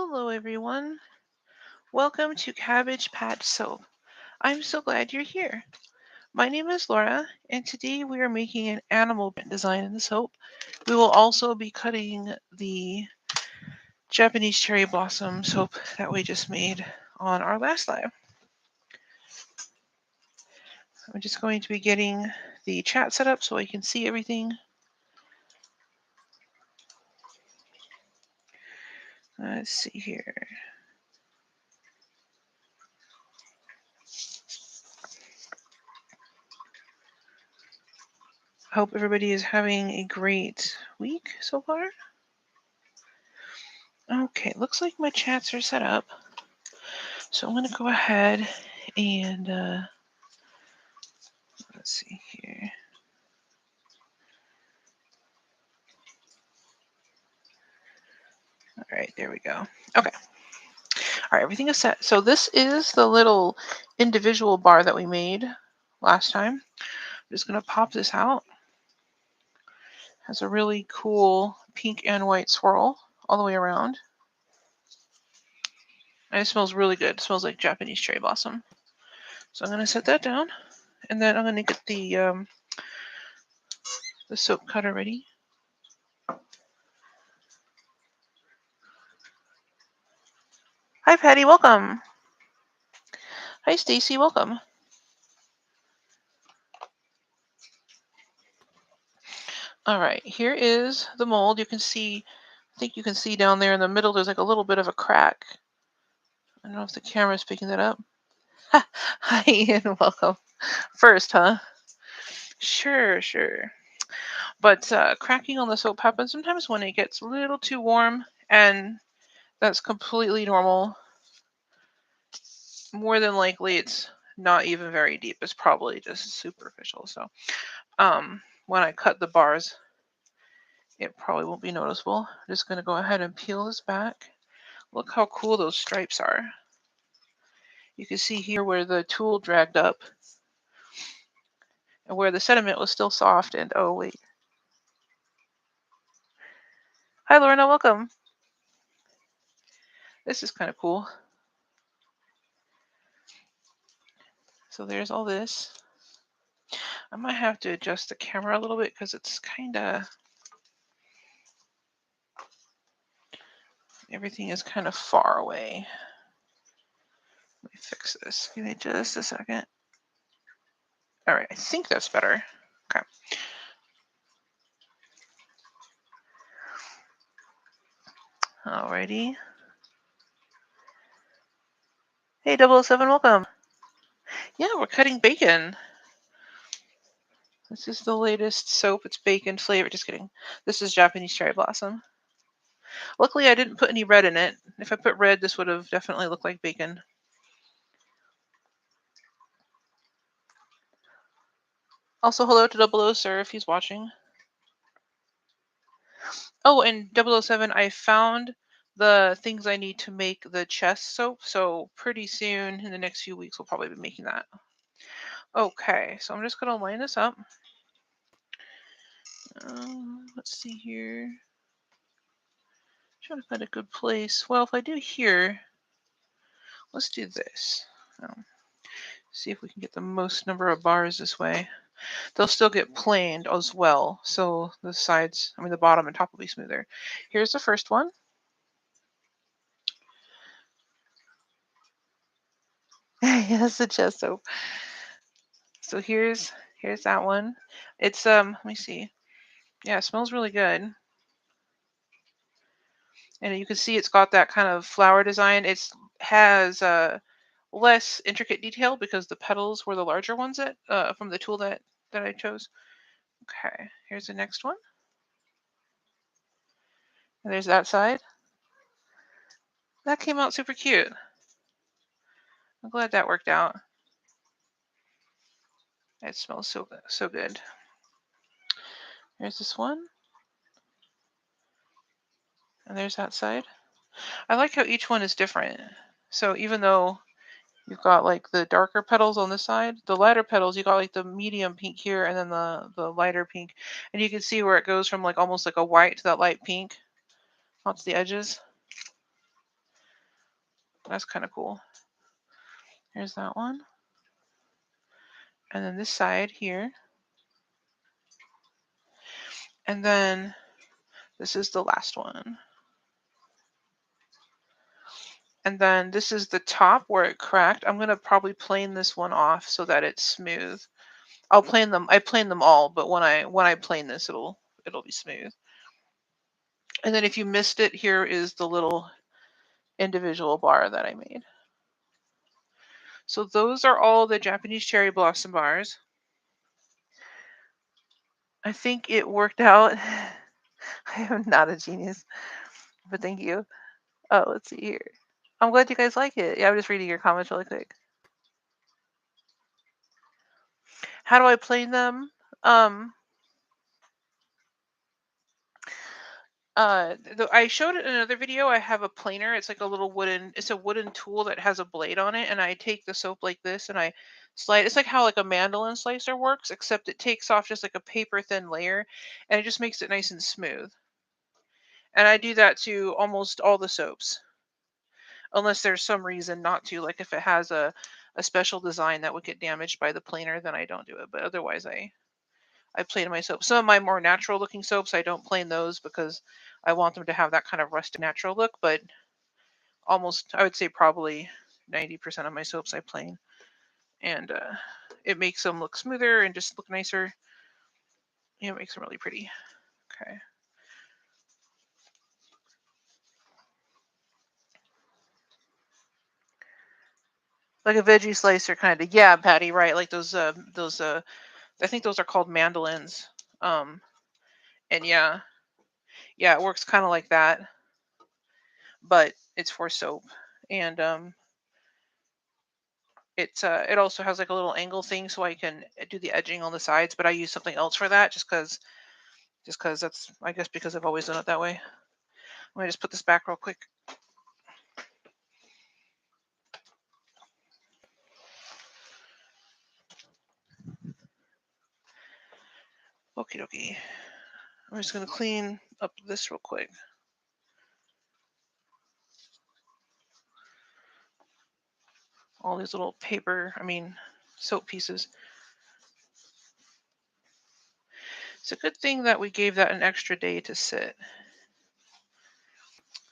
Hello, everyone. Welcome to Cabbage Patch Soap. I'm so glad you're here. My name is Laura, and today we are making an animal print design in the soap. We will also be cutting the Japanese cherry blossom soap that we just made on our last live. I'm just going to be getting the chat set up so I can see everything. Let's see here. I hope everybody is having a great week so far. Okay, looks like my chats are set up. So I'm going to go ahead and let's see here. All right, there we go. Okay. All right, everything is set. So this is the little individual bar that we made last time. I'm just going to pop this out. It has a really cool pink and white swirl all the way around. And it smells really good. It smells like Japanese cherry blossom. So I'm going to set that down. And then I'm going to get the soap cutter ready. Hi, Patty. Welcome. Hi, Stacy. Welcome. All right, here is the mold. You can see, I think you can see down there in the middle, there's like a little bit of a crack. I don't know if the camera's picking that up. Hi, Ian. Welcome. First, huh? Sure. But cracking on the soap happens sometimes when it gets a little too warm, and that's completely normal. More than likely, it's not even very deep. It's probably just superficial. So when I cut the bars, it probably won't be noticeable. I'm just going to go ahead and peel this back. Look how cool those stripes are. You can see here where the tool dragged up and where the sediment was still soft. And oh, wait. Hi, Lorna. Welcome. This is kind of cool. So there's all this. I might have to adjust the camera a little bit because it's kind of, everything is kind of far away. Let me fix this. Give me just a second. All right, I think that's better. Okay. Alrighty. Hey, 007, welcome. Yeah, we're cutting bacon. This is the latest soap. It's bacon flavored. Just kidding. This is Japanese cherry blossom. Luckily, I didn't put any red in it. If I put red, this would have definitely looked like bacon. Also, hello to 00 Sir if he's watching. Oh, and 007, I found the things I need to make the chest soap. So pretty soon, in the next few weeks, we'll probably be making that. Okay, so I'm just going to line this up. Let's see here. Trying to find a good place. Well, if I do here, let's do this. See if we can get the most number of bars this way. They'll still get planed as well, so the sides, the bottom and top will be smoother. Here's the first one. Yes, the chest soap. So here's that one. It's let me see. Yeah, it smells really good. And you can see it's got that kind of flower design. It has less intricate detail because the petals were the larger ones that from the tool that I chose. Okay, here's the next one. And there's that side. That came out super cute. I'm glad that worked out. It smells so good. Here's this one. And there's that side. I like how each one is different. So even though you've got like the darker petals on this side, the lighter petals, you got like the medium pink here and then the lighter pink. And you can see where it goes from like almost like a white to that light pink onto the edges. That's kind of cool. Here's that one. And then this side here. And then this is the last one. And then this is the top where it cracked. I'm gonna probably plane this one off so that it's smooth. I'll plane them. I plane them all, but when I plane this, it'll be smooth. And then if you missed it, here is the little individual bar that I made. So those are all the Japanese cherry blossom bars. I think it worked out. I am not a genius, but thank you. Oh, let's see here. I'm glad you guys like it. Yeah, I'm just reading your comments really quick. How do I plane them? Um, I showed it in another video. I have a planer. It's like a little wooden. It's a wooden tool that has a blade on it, and I take the soap like this, and I slide. It's like how like a mandolin slicer works, except it takes off just like a paper thin layer, and it just makes it nice and smooth. And I do that to almost all the soaps, unless there's some reason not to. Like if it has a special design that would get damaged by the planer, then I don't do it. But otherwise, I plane my soap. Some of my more natural looking soaps, I don't plane those because I want them to have that kind of rustic natural look. But almost, I would say probably 90% of my soaps I plane, and it makes them look smoother and just look nicer. It makes them really pretty. Okay. Like a veggie slicer kind of. Yeah, Patty, right. Like those I think those are called mandolins. Um and yeah, it works kind of like that, but it's for soap. And it also has like a little angle thing so I can do the edging on the sides, but I use something else for that just cuz that's, I guess, because I've always done it that way. Let me just put this back real quick. Okie dokie. I'm just going to clean up this real quick. All these little soap pieces. It's a good thing that we gave that an extra day to sit.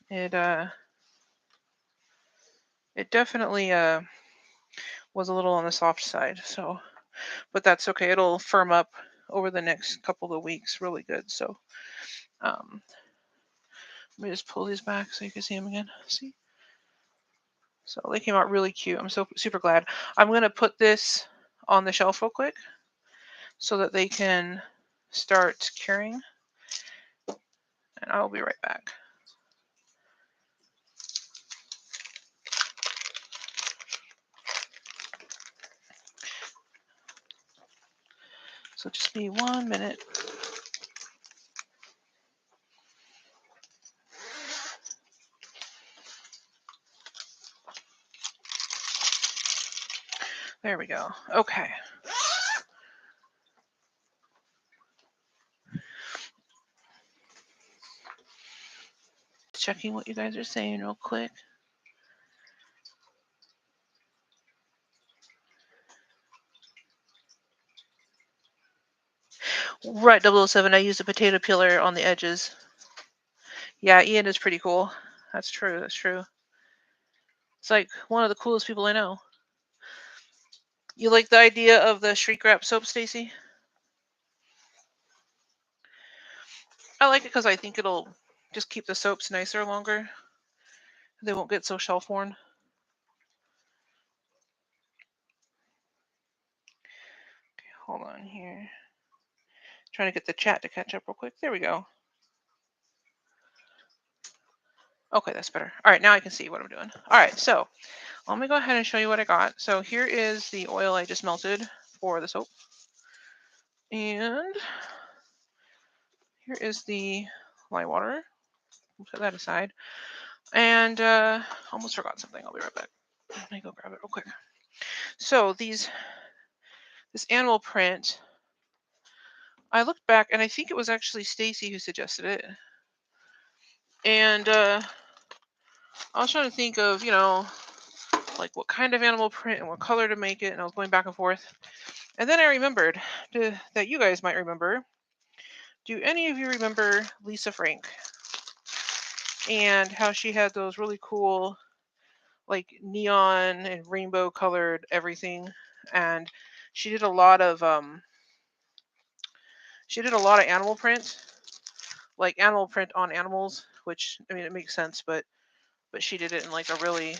It definitely was a little on the soft side, so, but that's okay. It'll firm up over the next couple of weeks really good. So um let me just pull these back so you can see them again. See? So they came out really cute. I'm so super glad. I'm gonna put this on the shelf real quick so that they can start curing, and I'll be right back. So just be 1 minute. There we go. Okay. Checking what you guys are saying real quick. Right, 007. I used a potato peeler on the edges. Yeah, Ian is pretty cool. That's true. That's true. It's like one of the coolest people I know. You like the idea of the shrink wrap soap, Stacy? I like it because I think it'll just keep the soaps nicer longer. They won't get so shelf worn. Okay, hold on here. Trying to get the chat to catch up real quick. There we go. Okay, that's better. All right, now I can see what I'm doing. All right, so let me go ahead and show you what I got. So here is the oil I just melted for the soap. And here is the lye water. We'll set that aside. And almost forgot something. I'll be right back. Let me go grab it real quick. So this animal print, I looked back and I think it was actually Stacy who suggested it. And I was trying to think of, like what kind of animal print and what color to make it, and I was going back and forth. And then I remembered that you guys might remember. Do any of you remember Lisa Frank and how she had those really cool, like neon and rainbow colored everything? And she did a lot of animal print, like animal print on animals, which I mean it makes sense, but she did it in like a really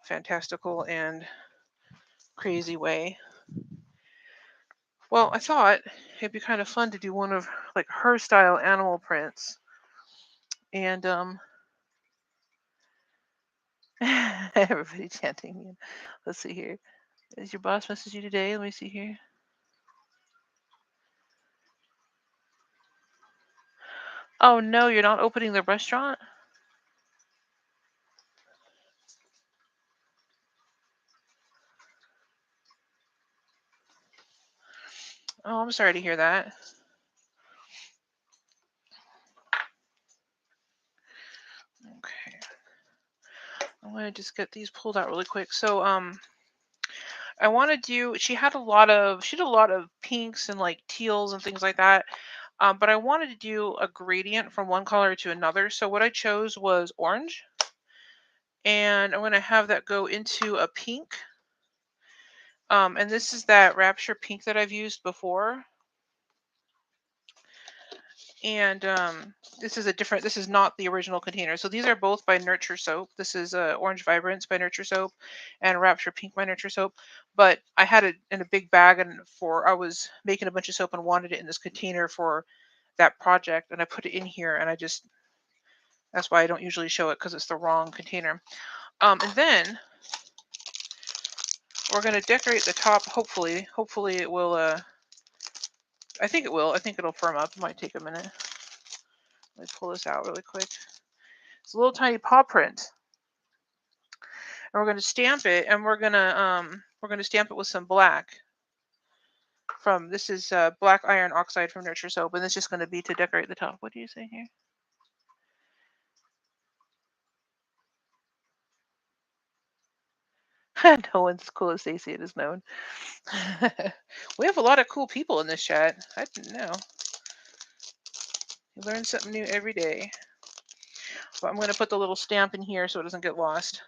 fantastical and crazy way. Well, I thought it'd be kind of fun to do one of like her style animal prints. And everybody chanting me. Let's see here. Is your boss message you today? Let me see here. Oh no, you're not opening the restaurant? Oh, I'm sorry to hear that. Okay. I'm gonna just get these pulled out really quick. So I want to do. She did a lot of pinks and like teals and things like that. But I wanted to do a gradient from one color to another. So what I chose was orange, and I'm gonna have that go into a pink. And this is that Rapture pink that I've used before. And this is not the original container. So these are both by Nurture Soap. This is Orange Vibrance by Nurture Soap and Rapture Pink by Nurture Soap. But I had it in a big bag, and I was making a bunch of soap and wanted it in this container for that project, and I put it in here, and that's why I don't usually show it, because it's the wrong container. And then we're going to decorate the top. Hopefully it will. I think it will. I think it'll firm up. It might take a minute. Let me pull this out really quick. It's a little tiny paw print, and we're going to stamp it, and we're going to stamp it with some black. This is black iron oxide from Nurture Soap, and it's just going to be to decorate the top. What do you say here? No one's as cool as Stacey. It is known. We have a lot of cool people in this chat. I didn't know. You learn something new every day. But I'm going to put the little stamp in here so it doesn't get lost.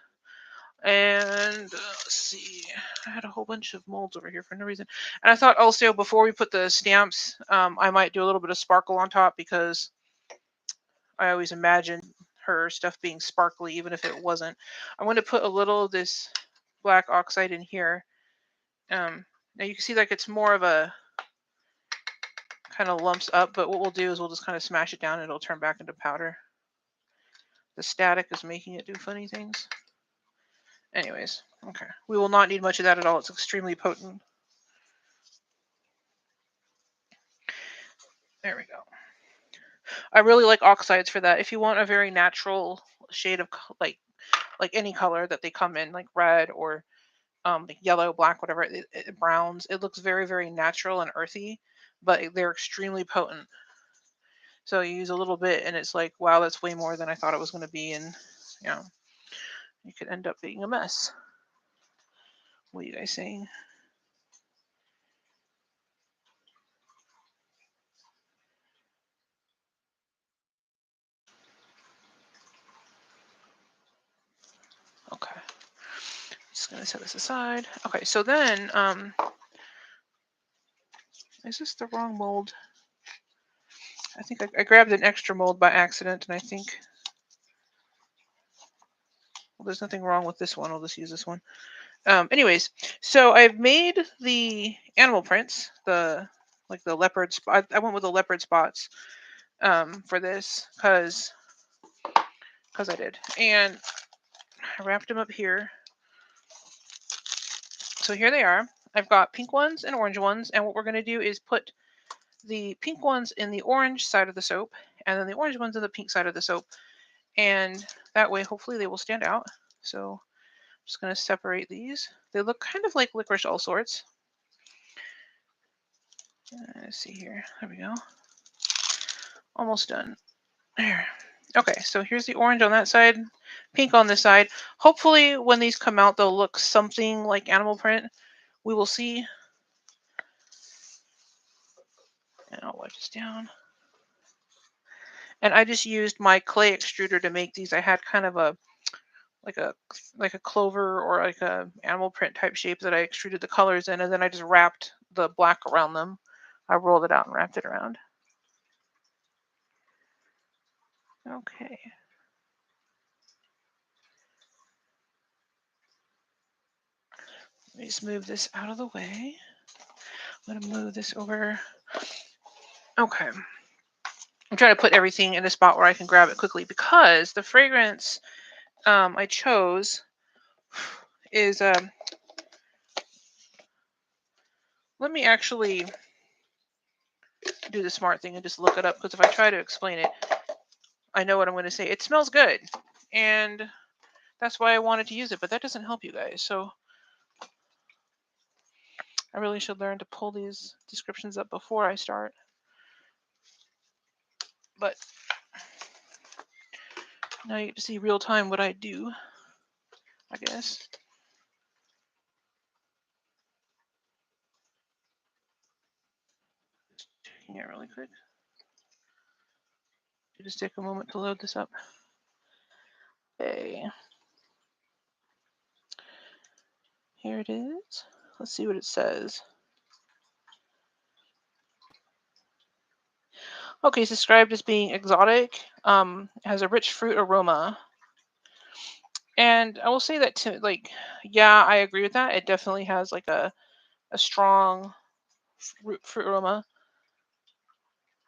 And let's see. I had a whole bunch of molds over here for no reason. And I thought also before we put the stamps, I might do a little bit of sparkle on top, because I always imagined her stuff being sparkly even if it wasn't. I'm going to put a little of this black oxide in here. Now you can see like it's more of a kind of lumps up, but what we'll do is we'll just kind of smash it down and it'll turn back into powder. The static is making it do funny things. Anyways, okay. We will not need much of that at all. It's extremely potent. There we go. I really like oxides for that. If you want a very natural shade of like any color that they come in, like red or like yellow, black, whatever, browns, it looks very, very natural and earthy, but they're extremely potent. So you use a little bit, and it's like, wow, that's way more than I thought it was going to be, and you could end up being a mess. What are you guys saying? Okay. Just gonna set this aside. Okay, so then is this the wrong mold? I think I grabbed an extra mold by accident, and I think, well, there's nothing wrong with this one. I'll just use this one. Anyways, so I've made the animal prints, the leopard spot. I went with the leopard spots for this because I did, and I wrapped them up here. So here they are. I've got pink ones and orange ones, and what we're going to do is put the pink ones in the orange side of the soap, and then the orange ones in the pink side of the soap, and that way hopefully they will stand out. So I'm just going to separate these. They look kind of like licorice all sorts. Let's see here. There we go. Almost done. There. Okay, so here's the orange on that side, pink on this side. Hopefully when these come out, they'll look something like animal print. We will see. And I'll wipe this down. And I just used my clay extruder to make these. I had kind of a like a like a clover or like a animal print type shape that I extruded the colors in, and then I just wrapped the black around them. I rolled it out and wrapped it around. Okay. Let me just move this out of the way. I'm gonna move this over. Okay. I'm trying to put everything in a spot where I can grab it quickly because the fragrance I chose is let me actually do the smart thing and just look it up, because if I try to explain it, I know what I'm going to say. It smells good, and that's why I wanted to use it, but that doesn't help you guys. So I really should learn to pull these descriptions up before I start. But now you get to see real time what I do, I guess. Checking it really quick. Just take a moment to load this up. Okay. Here it is. Let's see what it says. Okay, it's described as being exotic. Has a rich fruit aroma. And I will say that yeah, I agree with that. It definitely has like a strong fruit aroma.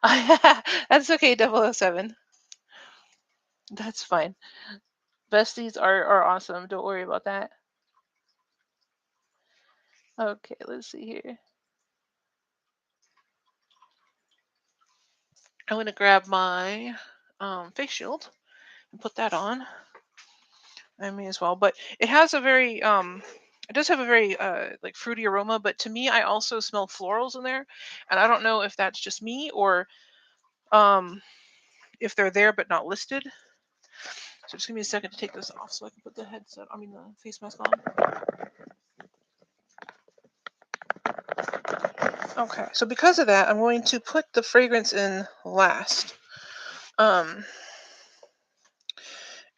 That's okay, 007. That's fine. Besties are awesome. Don't worry about that. Okay, let's see here. I'm gonna grab my face shield and put that on. I may as well, but it has a very it does have a very like fruity aroma, but to me I also smell florals in there, and I don't know if that's just me or um if they're there but not listed. So just give me a second to take this off so I can put the the face mask on. Okay, so because of that, I'm going to put the fragrance in last. Um,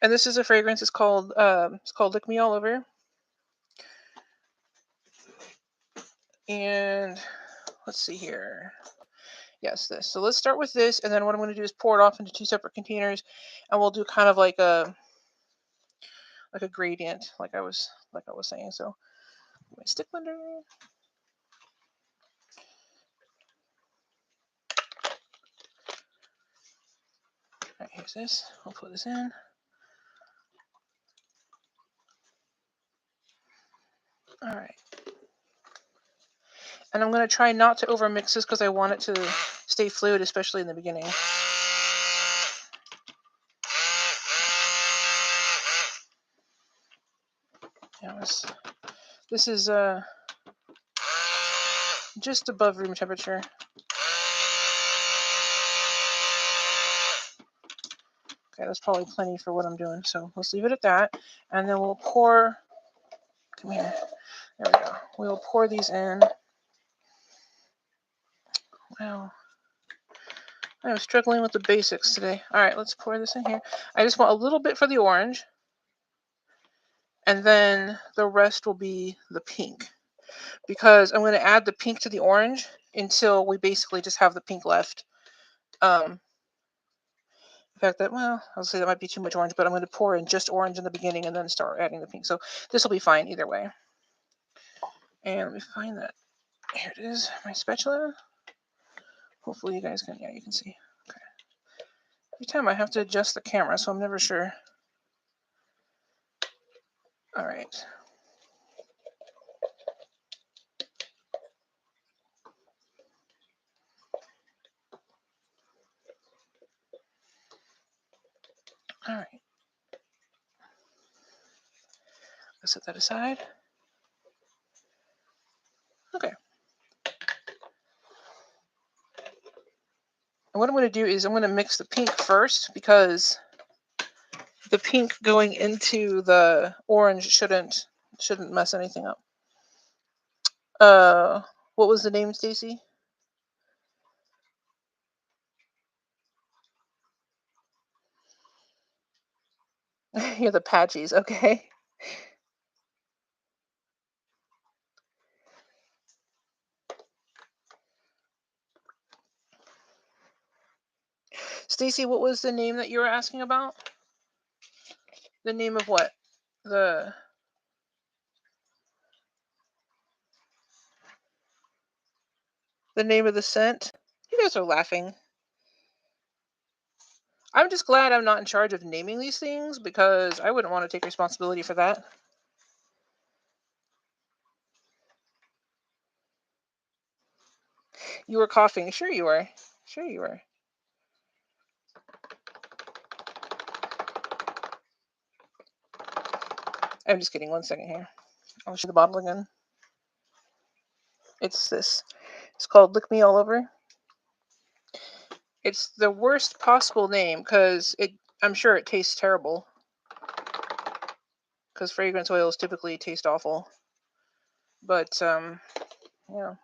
and this is a fragrance. It's called Lick Me All Over. And let's see here. Yes, this. So let's start with this, and then what I'm going to do is pour it off into two separate containers, and we'll do kind of like a gradient, like I was saying. So my stick blender. All right, here's this. I'll put this in. All right. And I'm going to try not to over mix this because I want it to stay fluid, especially in the beginning. Yeah, this is just above room temperature. Okay, that's probably plenty for what I'm doing. So let's leave it at that. And then we'll pour, come here. There we go. We'll pour these in. Wow. I'm struggling with the basics today. All right, let's pour this in here. I just want a little bit for the orange. And then the rest will be the pink. Because I'm going to add the pink to the orange until we basically just have the pink left. In fact, I'll say that might be too much orange, but I'm going to pour in just orange in the beginning and then start adding the pink. So this will be fine either way. And let me find that. Here it is, my spatula. Hopefully you guys can, yeah, you can see. Okay. Every time I have to adjust the camera, so I'm never sure. All right. All right. Let's set that aside. Okay. And what I'm going to do is I'm going to mix the pink first because the pink going into the orange shouldn't mess anything up. Uh, what was the name, Stacy? You're the patchies, okay. Stacy, what was the name that you were asking about? The name of what? The the name of the scent? You guys are laughing. I'm just glad I'm not in charge of naming these things because I wouldn't want to take responsibility for that. You were coughing. Sure you were. Sure you were. I'm just kidding. 1 second here. I'll show the bottle again. It's this. It's called Lick Me All Over. It's the worst possible name because I'm sure it tastes terrible. Because fragrance oils typically taste awful. But yeah.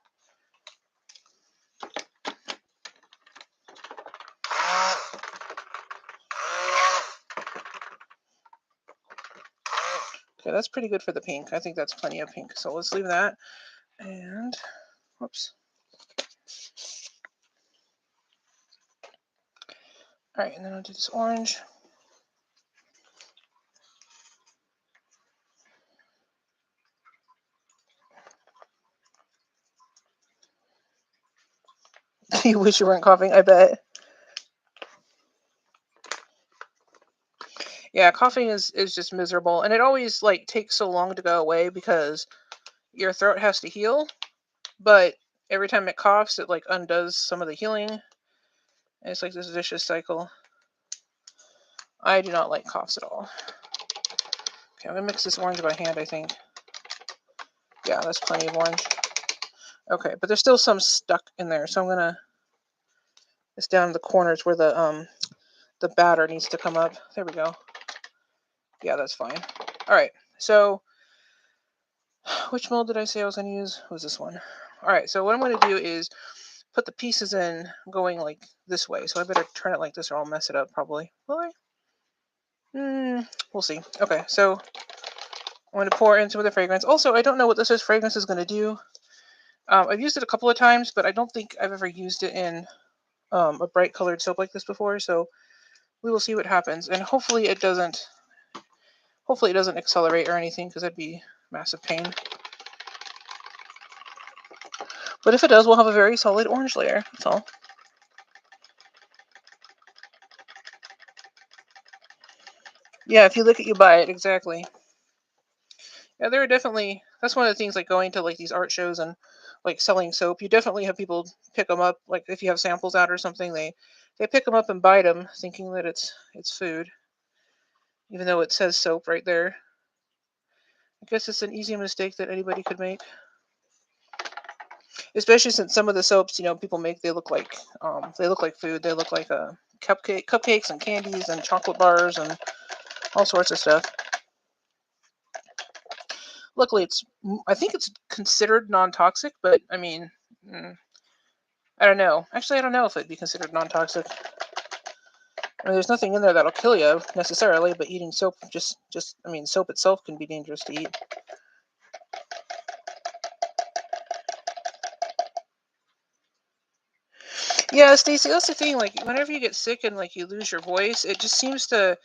Okay, that's pretty good for the pink. I think that's plenty of pink. So let's leave that. And whoops. All right, and then I'll do this orange. You wish you weren't coughing, I bet. Yeah, coughing is just miserable, and it always like takes so long to go away because your throat has to heal. But every time it coughs, it like undoes some of the healing. And it's like this vicious cycle. I do not like coughs at all. Okay, I'm gonna mix this orange by hand, I think. Yeah, that's plenty of orange. Okay, but there's still some stuck in there, so I'm gonna. It's down in the corners where the batter needs to come up. There we go. Yeah, that's fine. All right, so which mold did I say I was gonna use? It was this one. All right, so what I'm gonna do is put the pieces in going like this way. So I better turn it like this or I'll mess it up probably. Will I? We'll see. Okay, so I'm going to pour in some of the fragrance. Also, I don't know what this fragrance is going to do. I've used it a couple of times, but I don't think I've ever used it in a bright colored soap like this before. So we will see what happens, and hopefully it doesn't. Hopefully it doesn't accelerate or anything because that'd be massive pain. But if it does, we'll have a very solid orange layer. That's all. Yeah, if you look it, you buy it. Exactly. Yeah, there are definitely. That's one of the things like going to like these art shows and like selling soap. You definitely have people pick them up. Like if you have samples out or something, they pick them up and bite them, thinking that it's food, even though it says soap right there. I guess it's an easy mistake that anybody could make, especially since some of the soaps people make they look like food. They look like cupcakes and candies and chocolate bars and all sorts of stuff. Luckily, I think it's considered non-toxic, but I mean, I don't know. Actually, I don't know if it'd be considered non-toxic. I mean, there's nothing in there that'll kill you necessarily, but eating soap I mean, soap itself can be dangerous to eat. Yeah, Stacey, that's the thing. Like, whenever you get sick and like you lose your voice, it just seems to.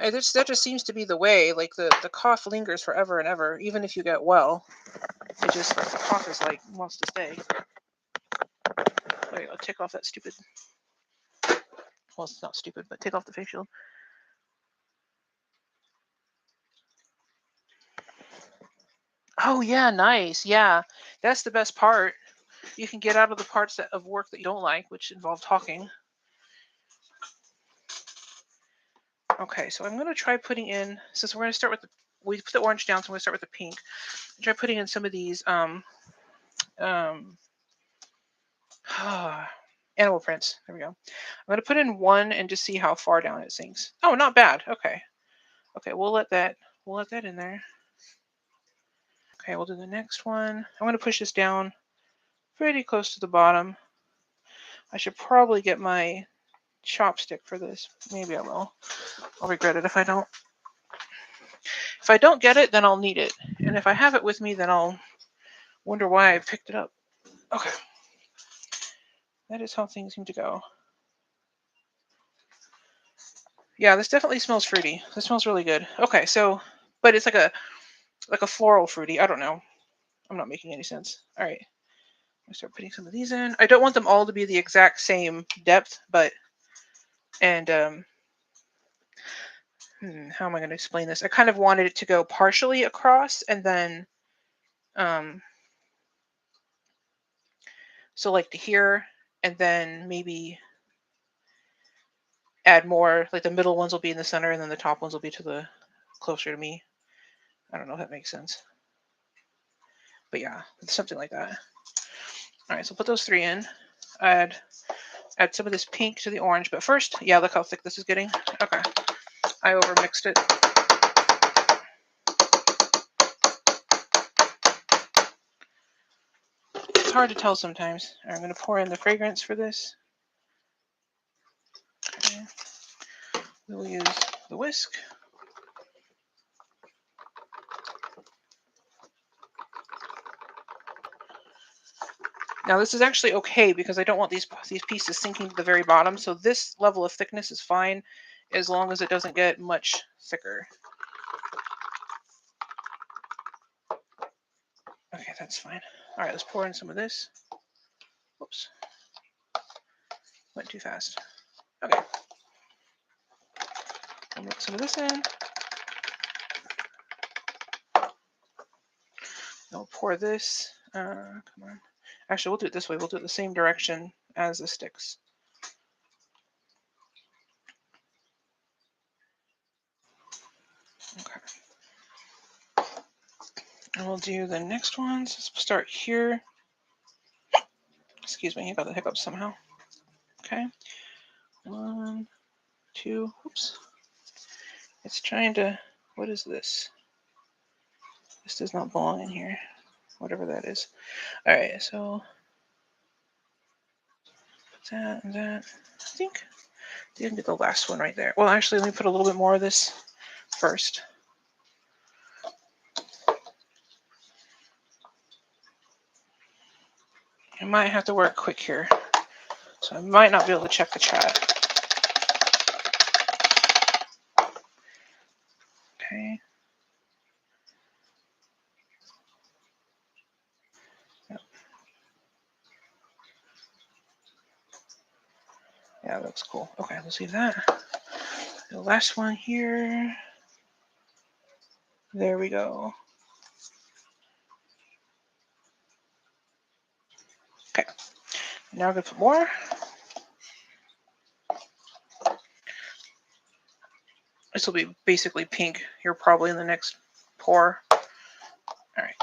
That just seems to be the way. Like the cough lingers forever and ever, even if you get well. It just the cough is like wants to stay. Wait, I'll take off that stupid. Well, it's not stupid, but take off the face shield. Oh yeah, nice. Yeah, that's the best part. You can get out of the parts of work that you don't like, which involve talking. Okay, so I'm going to try putting in, since we're going to start with we put the orange down, so I'm going to start with the pink. Try putting in some of these um, animal prints. There we go. I'm going to put in one and just see how far down it sinks. Oh, not bad. Okay. Okay, we'll let that in there. Okay, we'll do the next one. I'm going to push this down pretty close to the bottom. I should probably get my chopstick for this. Maybe I will. I'll regret it if I don't. If I don't get it, then I'll need it. And if I have it with me, then I'll wonder why I picked it up. Okay. That is how things seem to go. Yeah, this definitely smells fruity. This smells really good. Okay, so, but it's like a floral fruity. I don't know. I'm not making any sense. All right. I start putting some of these in. I don't want them all to be the exact same depth, but, and how am I going to explain this? I kind of wanted it to go partially across and then, so like to here, and then maybe add more, like the middle ones will be in the center and then the top ones will be to the closer to me. I don't know if that makes sense. But yeah, it's something like that. All right, so put those 3 in. Add some of this pink to the orange, but first, yeah, look how thick this is getting. Okay, I overmixed it. It's hard to tell sometimes. All right, I'm going to pour in the fragrance for this. Okay. We'll use the whisk. Now this is actually okay because I don't want these pieces sinking to the very bottom. So this level of thickness is fine as long as it doesn't get much thicker. Okay, that's fine. All right, let's pour in some of this. Whoops. Went too fast. Okay. I'll mix some of this in. I'll pour this. Come on. Actually, we'll do it this way. We'll do it the same direction as the sticks. Okay. And we'll do the next ones. Let's start here. Excuse me, I got the hiccups somehow. Okay. 1, 2. Oops. It's trying to. What is this? This does not belong in here. Whatever that is. All right. So put that and that. I think you can get the last one right there. Well, actually, let me put a little bit more of this first. I might have to work quick here, so I might not be able to check the chat. Okay. Yep. Yeah, that looks cool. Okay, let's leave that. The last one here. There we go. Okay. Now I'm going to put more. This will be basically pink here probably in the next pour. All right.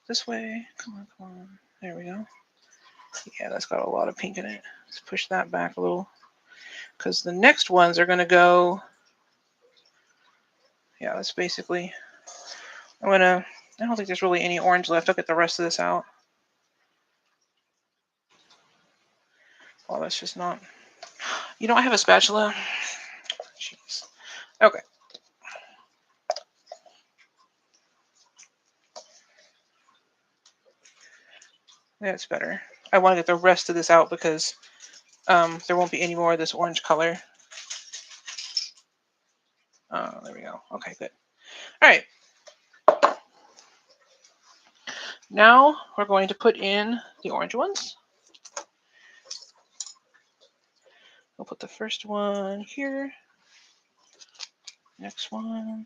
This way. Come on, come on. There we go. Yeah, that's got a lot of pink in it. Let's push that back a little. Because the next ones are going to go. Yeah, that's basically. I don't think there's really any orange left. I'll get the rest of this out. Well, that's just not. You don't have a spatula? Jeez. Okay. That's better. I want to get the rest of this out because there won't be any more of this orange color. There we go. Okay, good. All right. Now we're going to put in the orange ones. We'll put the first one here. Next one.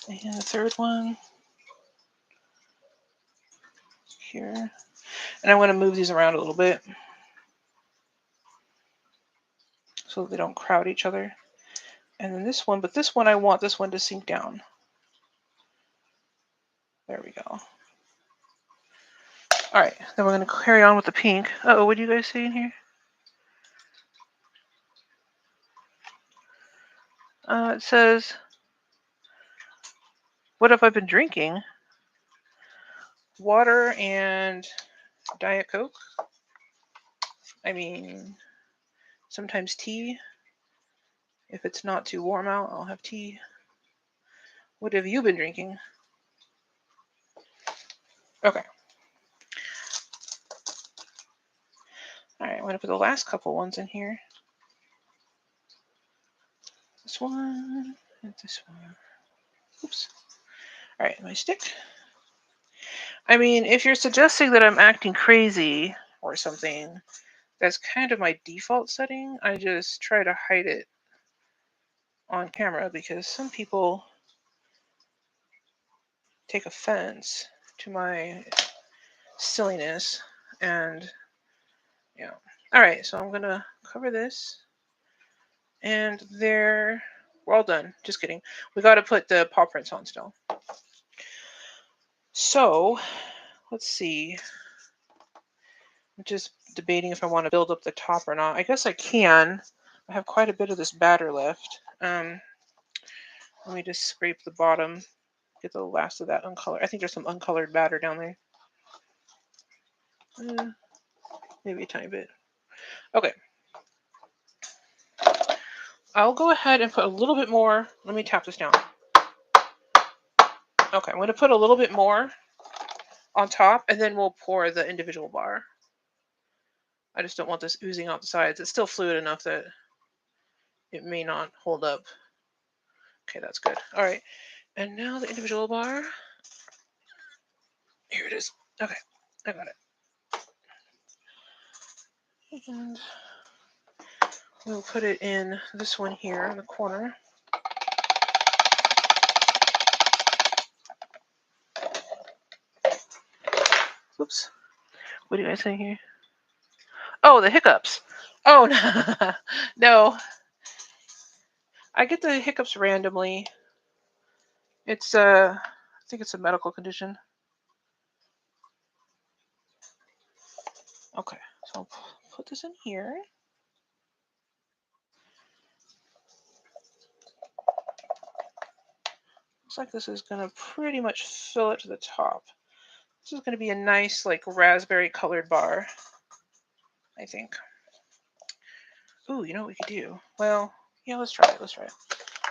And the third one here. And I'm going to move these around a little bit so they don't crowd each other. And then this one, but this one I want this one to sink down. There we go. All right, then we're going to carry on with the pink. Uh-oh, what do you guys see in here? It says, what have I been drinking? Water and Diet Coke. I mean, sometimes tea. If it's not too warm out, I'll have tea. What have you been drinking? Okay. Alright, I'm going to put the last couple ones in here. This one and this one. Oops. Alright, my stick. I mean, if you're suggesting that I'm acting crazy or something, that's kind of my default setting. I just try to hide it on camera because some people take offense to my silliness. And yeah. Alright, so I'm going to cover this. And we're all done. Just kidding. We got to put the paw prints on still. So, let's see. I'm just debating if I want to build up the top or not. I guess I can. I have quite a bit of this batter left. Let me just scrape the bottom, get the last of that uncolored. I think there's some uncolored batter down there. Maybe a tiny bit. Okay. I'll go ahead and put a little bit more. Let me tap this down. Okay, I'm going to put a little bit more on top, and then we'll pour the individual bar. I just don't want this oozing out the sides. It's still fluid enough that it may not hold up. Okay, that's good. All right, and now the individual bar. Here it is. Okay, I got it. And we'll put it in this one here in the corner. Oops. What do you guys say here? Oh, the hiccups. Oh, no. No. I get the hiccups randomly. It's I think it's a medical condition. Okay, so I'll put this in here. Looks like this is gonna pretty much fill it to the top. This is gonna be a nice, like, raspberry colored bar, I think. Ooh, you know what we could do? Well, yeah, let's try it. Let's try it.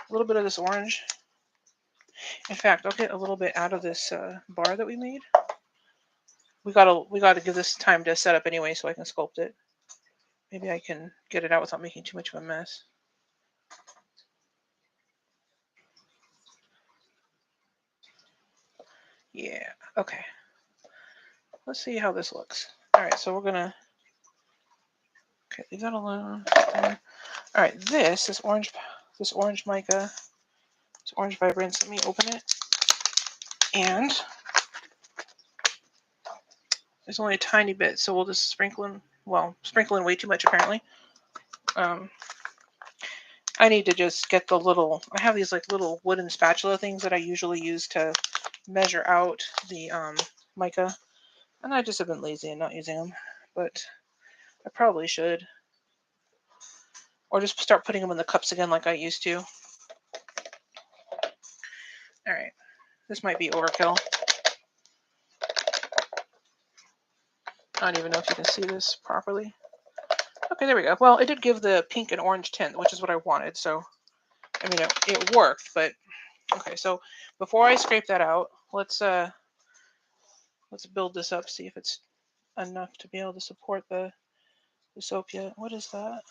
A little bit of this orange. In fact, I'll get a little bit out of this bar that we made. We gotta give this time to set up anyway, so I can sculpt it. Maybe I can get it out without making too much of a mess. Yeah. Okay. Let's see how this looks. All right. So we're gonna. Okay, leave that alone. All right. This orange mica, this orange vibrance. Let me open it. And there's only a tiny bit, so we'll just sprinkle in. Well, sprinkle in way too much apparently. I need to just get the little. I have these like little wooden spatula things that I usually use to measure out the mica, and I just have been lazy and not using them. But I probably should, or just start putting them in the cups again like I used to. All right, this might be overkill. I don't even know if you can see this properly. Okay, there we go. Well, it did give the pink and orange tint, which is what I wanted. So, I mean, it worked. But okay, so before I scrape that out, let's build this up. See if it's enough to be able to support the soap yet. What is that?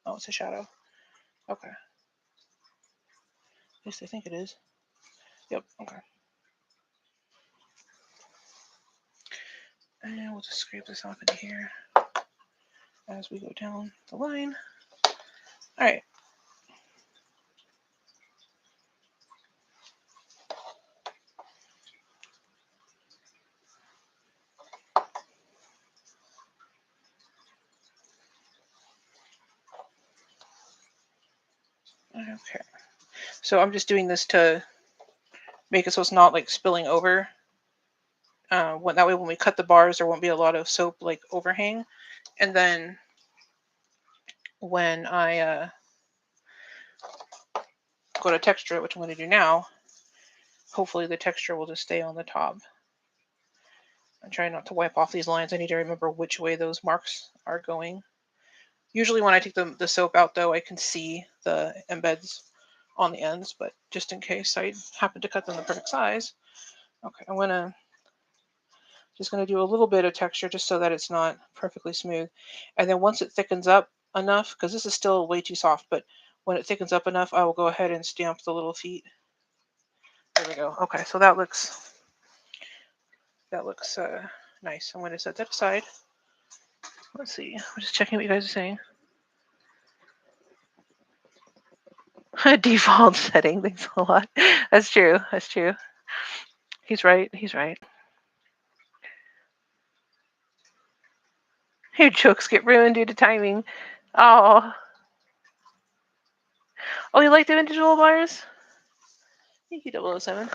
Oh, it's a shadow. Okay. At least I think it is. Yep. Okay. And we'll just scrape this off into here as we go down the line. All right. Okay. So I'm just doing this to make it so it's not like spilling over. That way when we cut the bars, there won't be a lot of soap like overhang. And then when I go to texture it, which I'm going to do now, hopefully the texture will just stay on the top. I'm trying not to wipe off these lines. I need to remember which way those marks are going. Usually when I take the soap out, though, I can see the embeds on the ends, but just in case I happen to cut them the perfect size. Okay, I'm just going to do a little bit of texture just so that it's not perfectly smooth. And then once it thickens up enough, because this is still way too soft, but when it thickens up enough, I will go ahead and stamp the little feet. There we go. Okay, so that looks nice. I'm going to set that aside. Let's see. I'm just checking what you guys are saying. Default setting. Thanks a lot. That's true. That's true. He's right. He's right. Your jokes get ruined due to timing. Oh. Oh, you like the vintage little bars? Thank you, 007.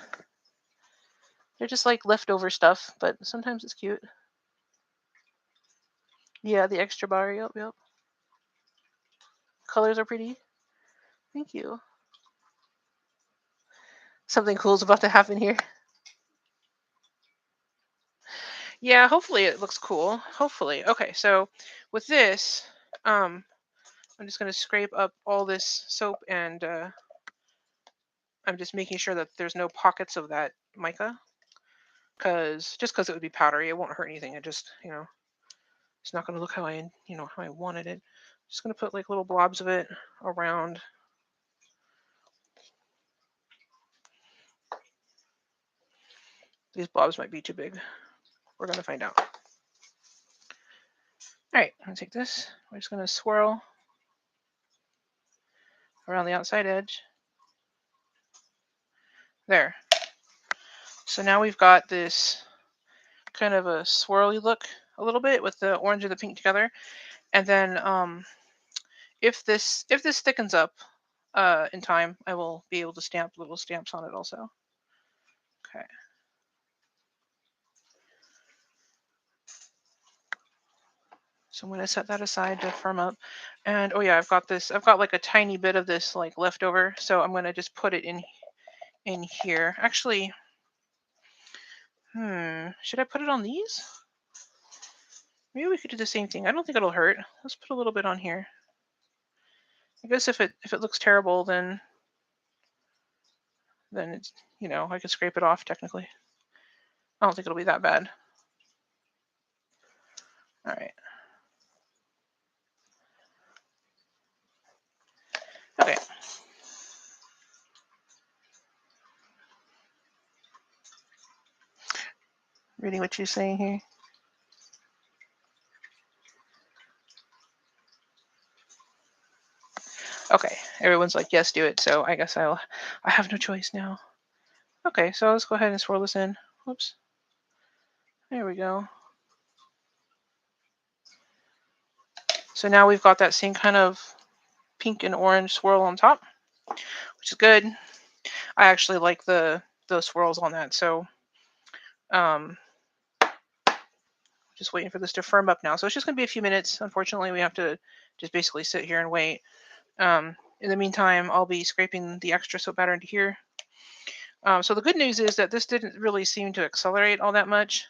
They're just like leftover stuff, but sometimes it's cute. Yeah, the extra bar. Yep, yep. Colors are pretty. Thank you. Something cool is about to happen here. Yeah, hopefully it looks cool. Hopefully. Okay, so with this, I'm just going to scrape up all this soap and I'm just making sure that there's no pockets of that mica. Because it would be powdery, it won't hurt anything. It just, it's not going to look how I wanted it. Just going to put like little blobs of it around. These blobs might be too big. We're going to find out. All right, I'm going to take this. We're just going to swirl around the outside edge. There. So now we've got this kind of a swirly look a little bit with the orange and the pink together. And then if this thickens up in time, I will be able to stamp little stamps on it also. Okay. So I'm going to set that aside to firm up. And oh yeah, I've got like a tiny bit of this like leftover. So I'm going to just put it in here. Actually, should I put it on these? Maybe we could do the same thing. I don't think it'll hurt. Let's put a little bit on here. I guess if it looks terrible, then it's, I can scrape it off technically. I don't think it'll be that bad. All right. Okay. Reading what you're saying here. Okay. Everyone's like, yes, do it. So I guess I have no choice now. Okay. So let's go ahead and swirl this in. Whoops. There we go. So now we've got that same kind of pink and orange swirl on top, which is good. I actually like those swirls on that. So just waiting for this to firm up now. So it's just going to be a few minutes. Unfortunately, we have to just basically sit here and wait. In the meantime, I'll be scraping the extra soap batter into here. So the good news is that this didn't really seem to accelerate all that much.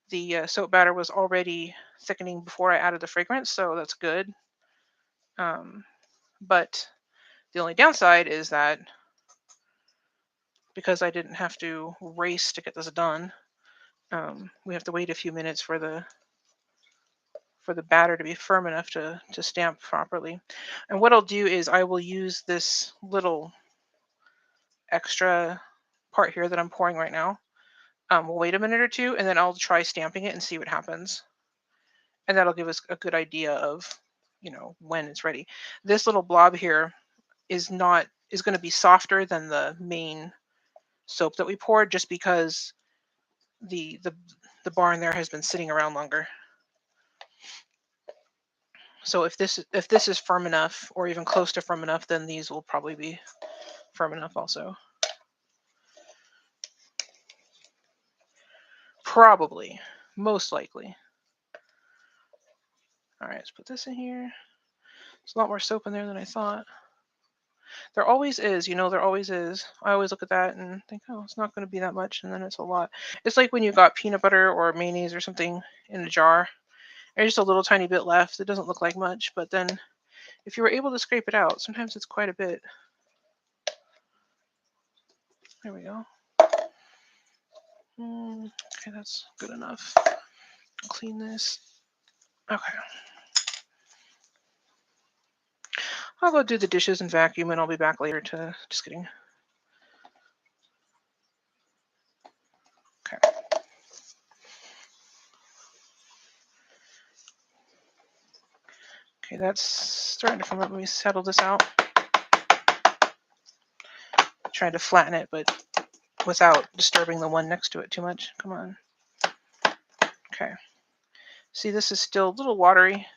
The soap batter was already thickening before I added the fragrance, so that's good. But the only downside is that because I didn't have to race to get this done, we have to wait a few minutes for the batter to be firm enough to stamp properly. And what I'll do is I will use this little extra part here that I'm pouring right now. We'll wait a minute or two, and then I'll try stamping it and see what happens. And that'll give us a good idea of, when it's ready. This little blob here is going to be softer than the main soap that we poured, just because the bar in there has been sitting around longer. So if this is firm enough, or even close to firm enough, then these will probably be firm enough also. Probably, most likely. All right, let's put this in here. There's a lot more soap in there than I thought. There always is, there always is. I always look at that and think, oh, it's not going to be that much, and then it's a lot. It's like when you got peanut butter or mayonnaise or something in a jar. There's just a little tiny bit left. It doesn't look like much, but then if you were able to scrape it out, sometimes it's quite a bit. There we go. Okay, that's good enough. Clean this. Okay. I'll go do the dishes and vacuum, and I'll be back later to. Just kidding. Okay. Okay, that's starting to come up. Let me settle this out. Trying to flatten it, but without disturbing the one next to it too much. Come on. Okay. See, this is still a little watery.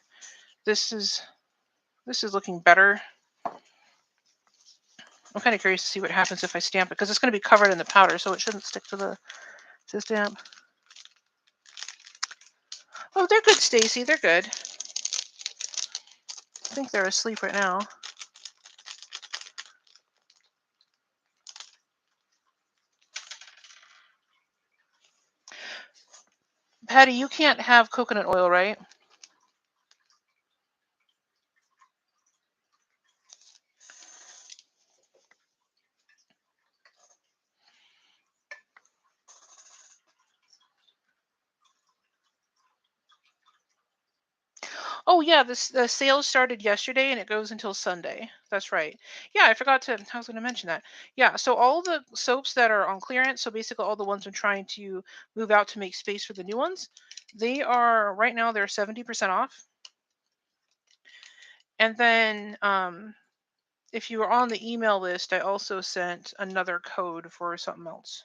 This is looking better. I'm kind of curious to see what happens if I stamp it, because it's going to be covered in the powder, so it shouldn't stick to the stamp. Oh, they're good, Stacy. They're good. I think they're asleep right now. Patty, you can't have coconut oil, right? Oh yeah, the sale started yesterday and it goes until Sunday. That's right. Yeah, I forgot to. I was going to mention that. Yeah, so all the soaps that are on clearance, so basically all the ones I'm trying to move out to make space for the new ones, they are right now they're 70% off. And then if you were on the email list, I also sent another code for something else.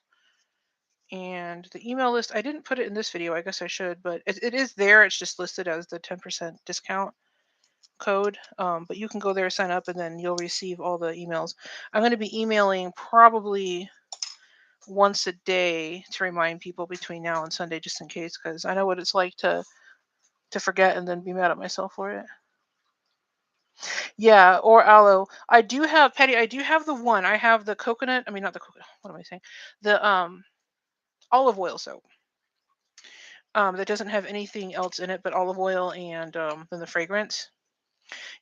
And the email list, I didn't put it in this video. I guess I should, but it is there. It's just listed as the 10% discount code. But you can go there, sign up, and then you'll receive all the emails. I'm going to be emailing probably once a day to remind people between now and Sunday, just in case, because I know what it's like to forget and then be mad at myself for it. Yeah, or aloe. I do have, Patty. I do have the one. I have the coconut. I mean, not the coconut. What am I saying? The olive oil soap. That doesn't have anything else in it but olive oil and then the fragrance.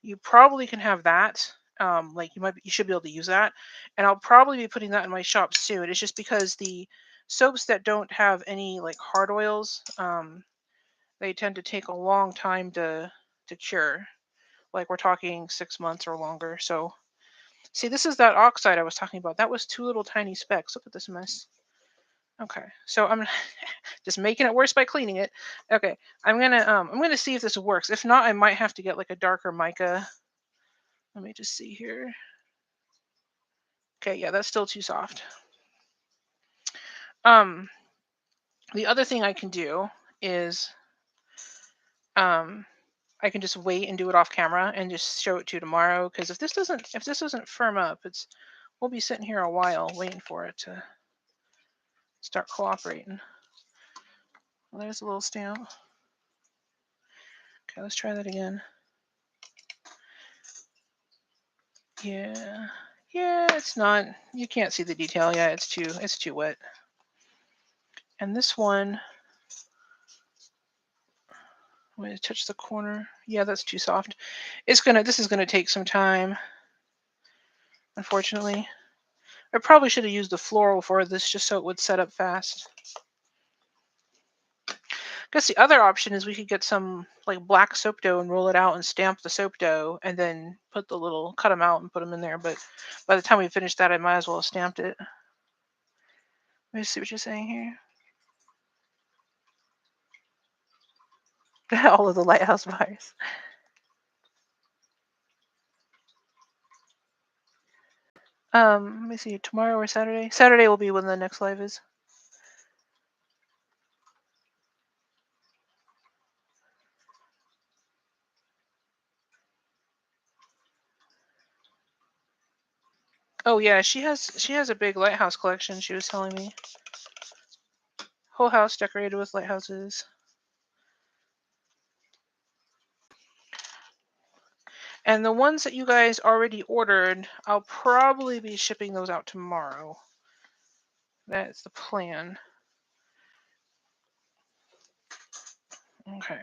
You probably can have that. Like you should be able to use that, and I'll probably be putting that in my shop soon. It's just because the soaps that don't have any like hard oils, they tend to take a long time to cure. Like we're talking 6 months or longer. So see, this is that oxide I was talking about. That was two little tiny specks. Look at this mess. Okay, so I'm just making it worse by cleaning it. Okay, I'm gonna see if this works. If not, I might have to get like a darker mica. Let me just see here. Okay, yeah, that's still too soft. Um, the other thing I can do is I can just wait and do it off camera and just show it to you tomorrow. Because if this doesn't firm up, we'll be sitting here a while waiting for it to start cooperating. Well, there's a little stamp. Okay, let's try that again. Yeah. Yeah, it's not. You can't see the detail. Yeah, it's too wet. And this one, I'm going to touch the corner. Yeah, that's too soft. This is gonna take some time, unfortunately. I probably should have used the floral for this just so it would set up fast. I guess the other option is we could get some like black soap dough and roll it out and stamp the soap dough and then cut them out and put them in there. But by the time we finish that, I might as well have stamped it. Let me see what you're saying here. All of the lighthouse buyers. Let me see. Tomorrow or Saturday? Saturday will be when the next live is. Oh yeah, she has a big lighthouse collection. She was telling me. Whole house decorated with lighthouses. And the ones that you guys already ordered, I'll probably be shipping those out tomorrow. That's the plan. Okay.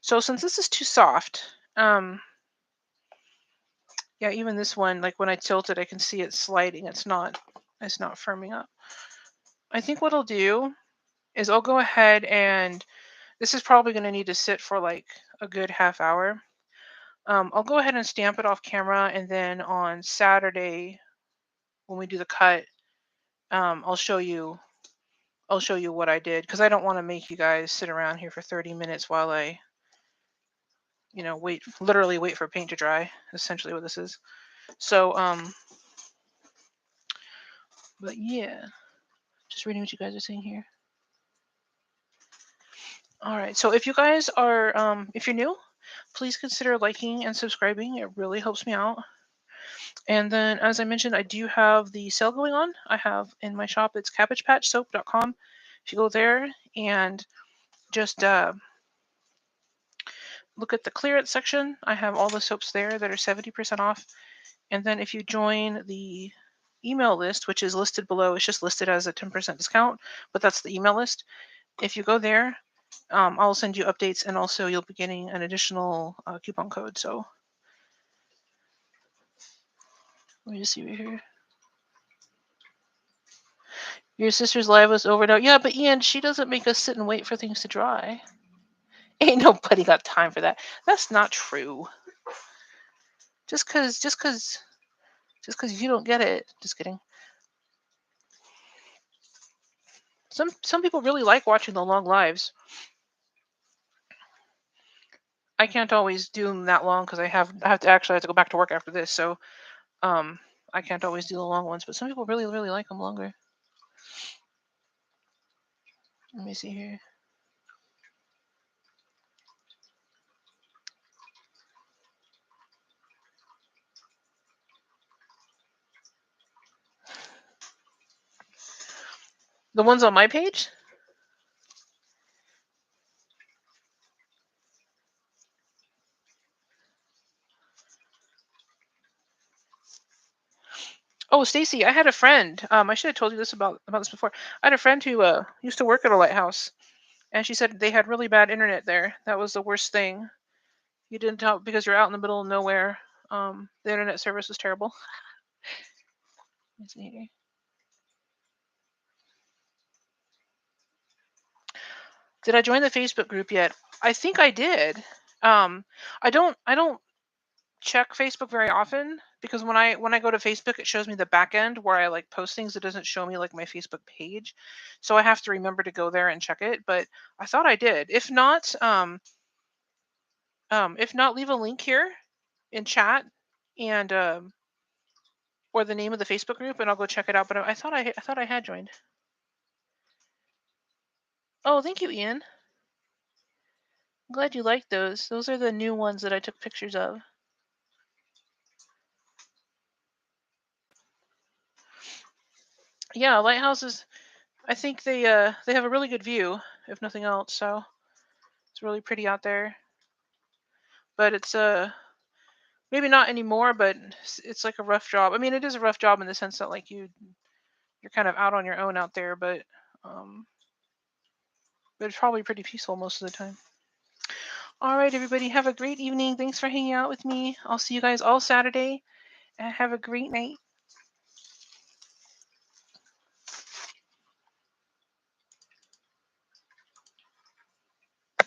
So since this is too soft, yeah, even this one, like when I tilt it, I can see it sliding. It's not firming up. I think what I'll do is I'll go ahead and this is probably going to need to sit for like a good half hour. I'll go ahead and stamp it off camera, and then on Saturday when we do the cut, I'll show you. I'll show you what I did because I don't want to make you guys sit around here for 30 minutes while I, literally wait for paint to dry. Essentially, what this is. So, but yeah, just reading what you guys are saying here. All right. So if you guys are, if you're new, please consider liking and subscribing. It really helps me out. And then, as I mentioned, I do have the sale going on. I have in my shop, it's cabbagepatchsoap.com. If you go there and just look at the clearance section, I have all the soaps there that are 70% off. And then if you join the email list, which is listed below, it's just listed as a 10% discount, but that's the email list. If you go there, I'll send you updates, and also you'll be getting an additional coupon code. So let me just see right here. Your sister's live was over now. Yeah, but Ian, she doesn't make us sit and wait for things to dry. Ain't nobody got time for that. That's not true. Just cause you don't get it. Just kidding. Some people really like watching the long lives. I can't always do them that long because I have to go back to work after this. So I can't always do the long ones. But some people really really like them longer. Let me see here. The ones on my page? Oh, Stacy, I had a friend. I should have told you this about this before. I had a friend who used to work at a lighthouse, and she said they had really bad internet there. That was the worst thing. You didn't tell because you're out in the middle of nowhere. The internet service was terrible. Let's see here. Did I join the Facebook group yet? I think I did. I don't check Facebook very often because when I go to Facebook, it shows me the back end where I like post things. It doesn't show me like my Facebook page, so I have to remember to go there and check it. But I thought I did. If not, leave a link here in chat and or the name of the Facebook group, and I'll go check it out. But I thought I had joined. Oh, thank you, Ian. I'm glad you liked those. Those are the new ones that I took pictures of. Yeah, lighthouses. I think they have a really good view, if nothing else. So it's really pretty out there. But it's maybe not anymore. But it's like a rough job. I mean, it is a rough job in the sense that like you're kind of out on your own out there. Um, but it's probably pretty peaceful most of the time. All right, everybody, have a great evening. Thanks for hanging out with me. I'll see you guys all Saturday, and have a great night.